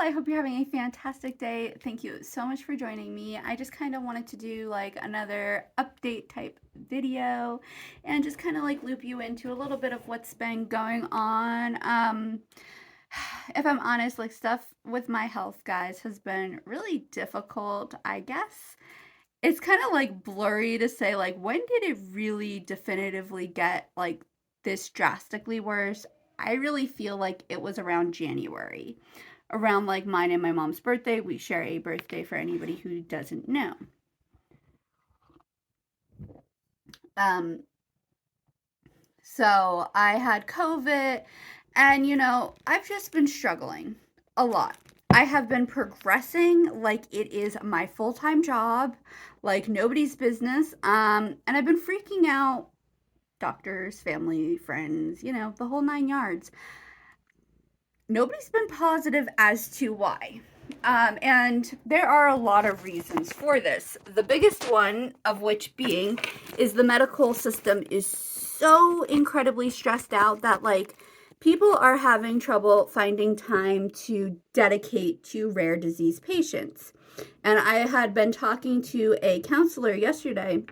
I hope you're having a fantastic day. Thank you so much for joining me. I just kind of wanted to do like another update type video and just kind of like loop you into a little bit of what's been going on. If I'm honest, like stuff with my health, guys, has been really difficult, I guess. It's kind of like blurry to say like when did it really definitively get like this drastically worse. I really feel like it was around January, around like mine and my mom's birthday. We share a birthday for anybody who doesn't know. um so I had COVID, and I've just been struggling a lot. I have been progressing like it is my full-time job, like nobody's business. And I've been freaking out doctors, family, friends, the whole 9 yards. Nobody's been positive as to why. And there are a lot of reasons for this. The biggest one of which being is the medical system is so incredibly stressed out that like people are having trouble finding time to dedicate to rare disease patients. And I had been talking to a counselor yesterday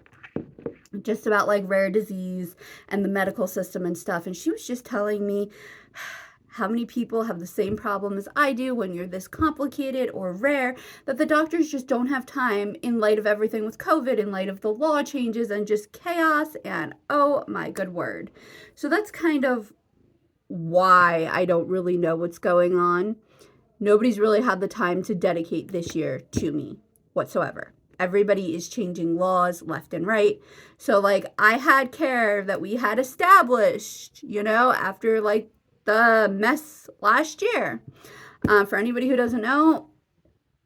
just about like rare disease and the medical system and stuff. And she was just telling me how many people have the same problem as I do when you're this complicated or rare, that the doctors just don't have time in light of everything with COVID, in light of the law changes and just chaos. And oh my good word. So that's kind of why I don't really know what's going on. Nobody's really had the time to dedicate this year to me whatsoever. Everybody is changing laws left and right. So, like, I had care that we had established, after like the mess last year. For anybody who doesn't know,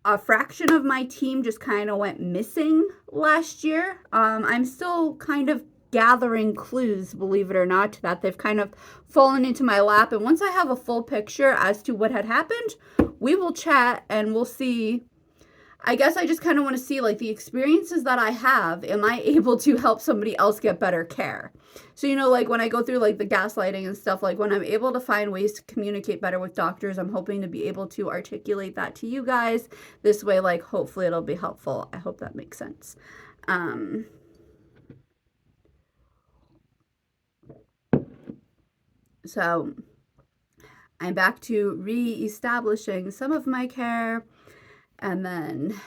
a fraction of my team just kind of went missing last year. I'm still kind of gathering clues, believe it or not, that they've kind of fallen into my lap. And once I have a full picture as to what had happened, we will chat and we'll see. I guess I just kind of want to see like the experiences that I have. Am I able to help somebody else get better care? So, like when I go through like the gaslighting and stuff, like when I'm able to find ways to communicate better with doctors, I'm hoping to be able to articulate that to you guys. This way, like hopefully it'll be helpful. I hope that makes sense. So I'm back to re-establishing some of my care, and then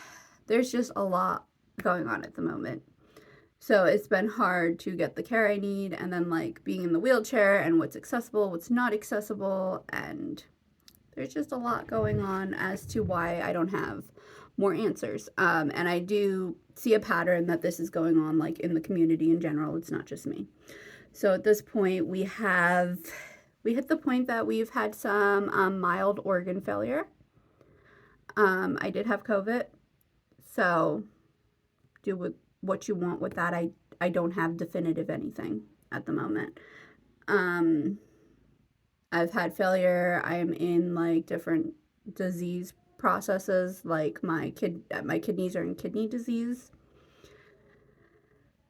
there's just a lot going on at the moment. So it's been hard to get the care I need, and then like being in the wheelchair and what's accessible, what's not accessible, and there's just a lot going on as to why I don't have more answers. And I do see a pattern that this is going on like in the community in general. It's not just me. So at this point we hit the point that we've had some mild organ failure. I did have COVID, so do with what you want with that. I don't have definitive anything at the moment. I've had failure. I am in like different disease processes, like my kidneys are in kidney disease.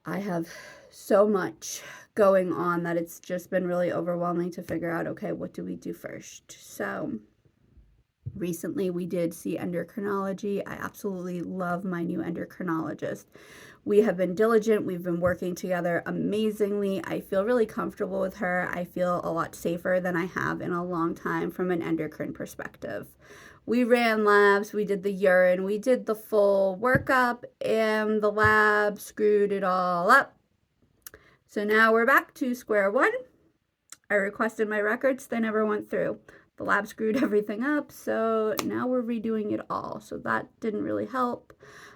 I have so much going on that it's just been really overwhelming to figure out, okay, what do we do first? So recently we did see endocrinology. I absolutely love my new endocrinologist. We have been diligent. We've been working together amazingly. I feel really comfortable with her. I feel a lot safer than I have in a long time from an endocrine perspective. We ran labs, we did the urine, we did the full workup, and the lab screwed it all up. So now we're back to square one. I requested my records, they never went through. The lab screwed everything up, so now we're redoing it all. So that didn't really help.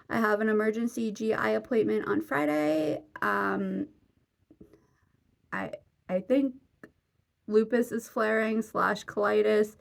I have an emergency GI appointment on Friday. I think lupus is flaring / colitis.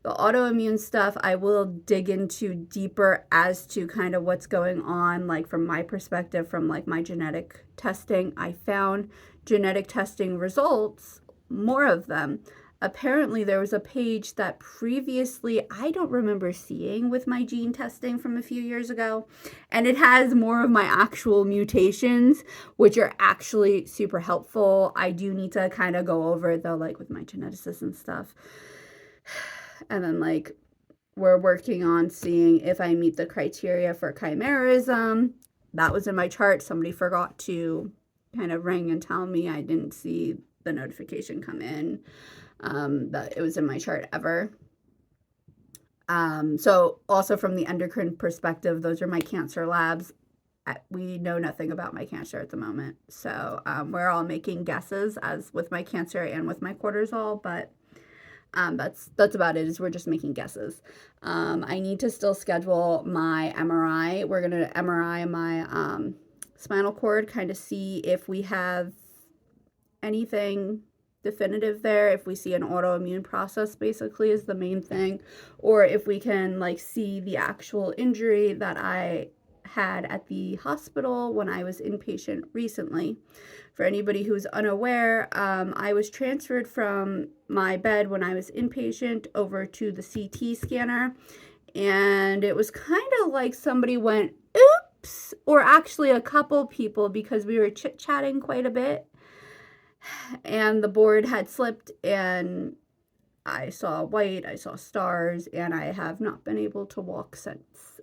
The autoimmune stuff I will dig into deeper as to kind of what's going on, like from my perspective, from like my genetic testing. I found genetic testing results, more of them. Apparently there was a page that previously I don't remember seeing with my gene testing from a few years ago, and it has more of my actual mutations, which are actually super helpful. I do need to kind of go over it though, like with my geneticists and stuff. And then like we're working on seeing if I meet the criteria for chimerism. That was in my chart. Somebody forgot to kind of ring and tell me. I didn't see the notification come in that it was in my chart ever. So also from the endocrine perspective, those are my cancer labs. We know nothing about my cancer at the moment. So we're all making guesses, as with my cancer and with my cortisol, but that's about it, is we're just making guesses. I need to still schedule my MRI. We're going to MRI my spinal cord, kind of see if we have anything definitive there, if we see an autoimmune process basically is the main thing, or if we can like see the actual injury that I had at the hospital when I was inpatient recently. For anybody who's unaware, I was transferred from my bed when I was inpatient over to the CT scanner, and it was kind of like somebody went, oops, or actually a couple people, because we were chit-chatting quite a bit, and the board had slipped, and I saw white, I saw stars, and I have not been able to walk since.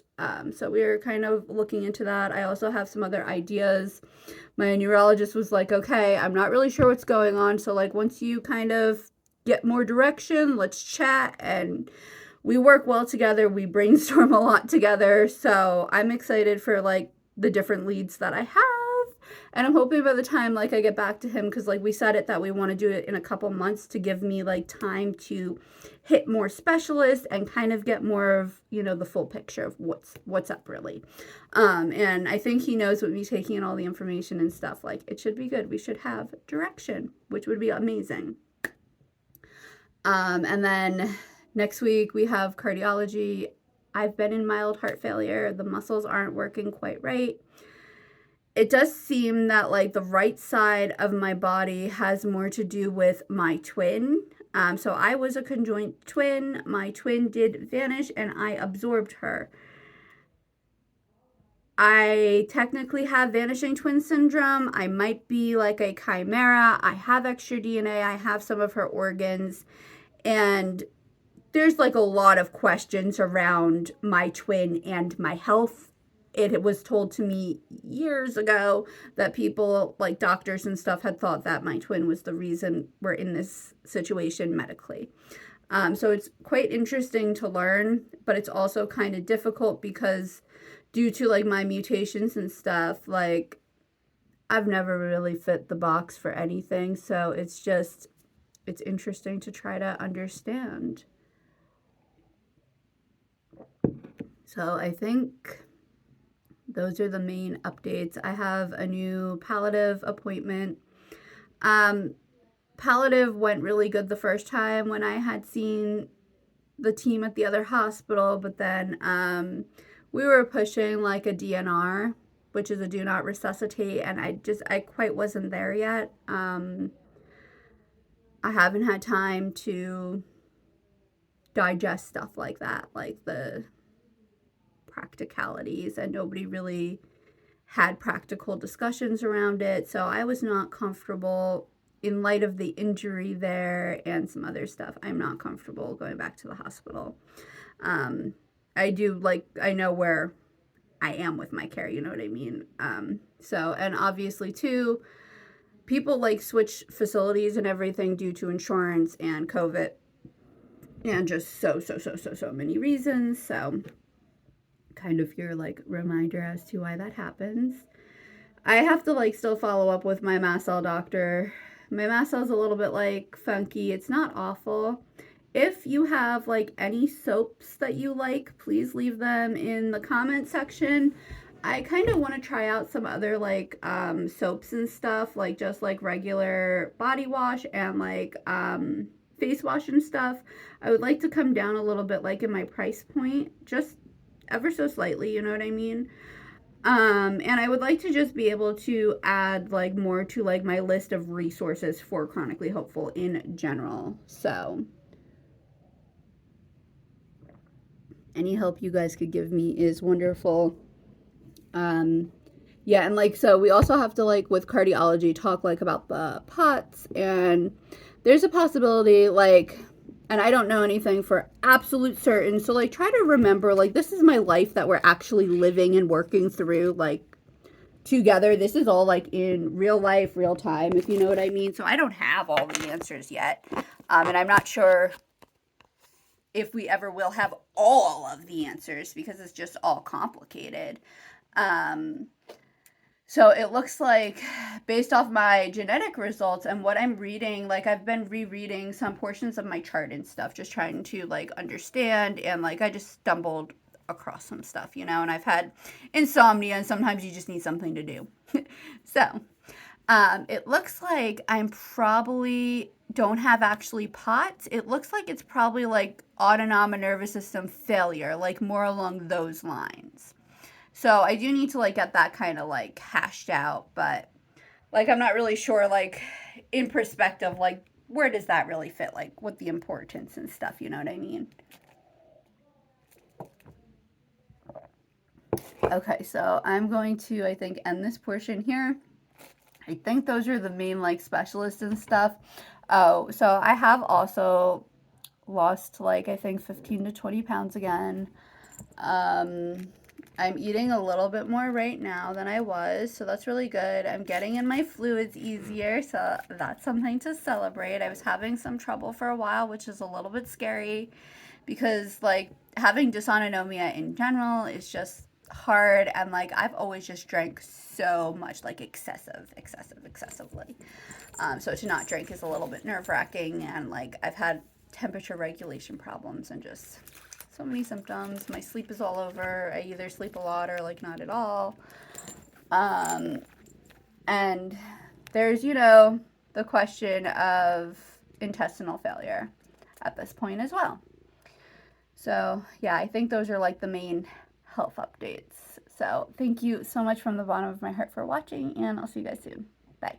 So we were kind of looking into that. I also have some other ideas. My neurologist was like, okay, I'm not really sure what's going on. So like once you kind of get more direction, let's chat. And we work well together. We brainstorm a lot together. So I'm excited for like the different leads that I have. And I'm hoping by the time like I get back to him, because like we said it that we want to do it in a couple months to give me like time to hit more specialists and kind of get more of, you know, the full picture of what's up really. And I think he knows with me taking in all the information and stuff, like it should be good. We should have direction, which would be amazing. And then next week we have cardiology. I've been in mild heart failure. The muscles aren't working quite right. It does seem that like the right side of my body has more to do with my twin. So I was a conjoined twin. My twin did vanish and I absorbed her. I technically have vanishing twin syndrome. I might be like a chimera. I have extra DNA. I have some of her organs. And there's like a lot of questions around my twin and my health. It was told to me years ago that people, like doctors and stuff, had thought that my twin was the reason we're in this situation medically. So it's quite interesting to learn, but it's also kind of difficult because due to like my mutations and stuff, like I've never really fit the box for anything. So it's interesting to try to understand. So I think those are the main updates. I have a new palliative appointment. Palliative went really good the first time when I had seen the team at the other hospital, but then we were pushing like a DNR, which is a do not resuscitate, and I quite wasn't there yet. I haven't had time to digest stuff like that, like the practicalities, and nobody really had practical discussions around it. So I was not comfortable in light of the injury there and some other stuff. I'm not comfortable going back to the hospital. I know where I am with my care, you know what I mean? And obviously too, people like switch facilities and everything due to insurance and COVID and just so many reasons. So kind of your like reminder as to why that happens. I have to like still follow up with my mast cell doctor. My mast cell's a little bit like funky. It's not awful. If you have like any soaps that you like, please leave them in the comment section. I kind of want to try out some other like soaps and stuff, like just like regular body wash and like face wash and stuff. I would like to come down a little bit like in my price point, just ever so slightly, you know what I mean? And I would like to just be able to add like more to like my list of resources for Chronically Hopeful in general. So any help you guys could give me is wonderful. Yeah, and like so we also have to like with cardiology talk like about the POTS, and there's a possibility like And I don't know anything for absolute certain. So, like, try to remember, like, this is my life that we're actually living and working through, like, together. This is all, like, in real life, real time, if you know what I mean. So, I don't have all the answers yet. And I'm not sure if we ever will have all of the answers because it's just all complicated. Um, so it looks like, based off my genetic results and what I'm reading, like I've been rereading some portions of my chart and stuff, just trying to like understand. And like I just stumbled across some stuff, and I've had insomnia, and sometimes you just need something to do. So it looks like I'm probably don't have actually POTS. It looks like it's probably like autonomic nervous system failure, like more along those lines. So I do need to like get that kind of like hashed out, but like I'm not really sure like in perspective like where does that really fit like with the importance and stuff, you know what I mean? Okay, so I'm going to I think end this portion here. I think those are the main like specialists and stuff. Oh, so I have also lost like I think 15 to 20 pounds again. Um, I'm eating a little bit more right now than I was, so that's really good. I'm getting in my fluids easier, so that's something to celebrate. I was having some trouble for a while, which is a little bit scary because, like, having dysautonomia in general is just hard, and, like, I've always just drank so much, like, excessively. So to not drink is a little bit nerve wracking, and, like, I've had temperature regulation problems and just so many symptoms. My sleep is all over. I either sleep a lot or like not at all. Um, and there's, the question of intestinal failure at this point as well. So, yeah, I think those are like the main health updates. So, thank you so much from the bottom of my heart for watching, and I'll see you guys soon. Bye.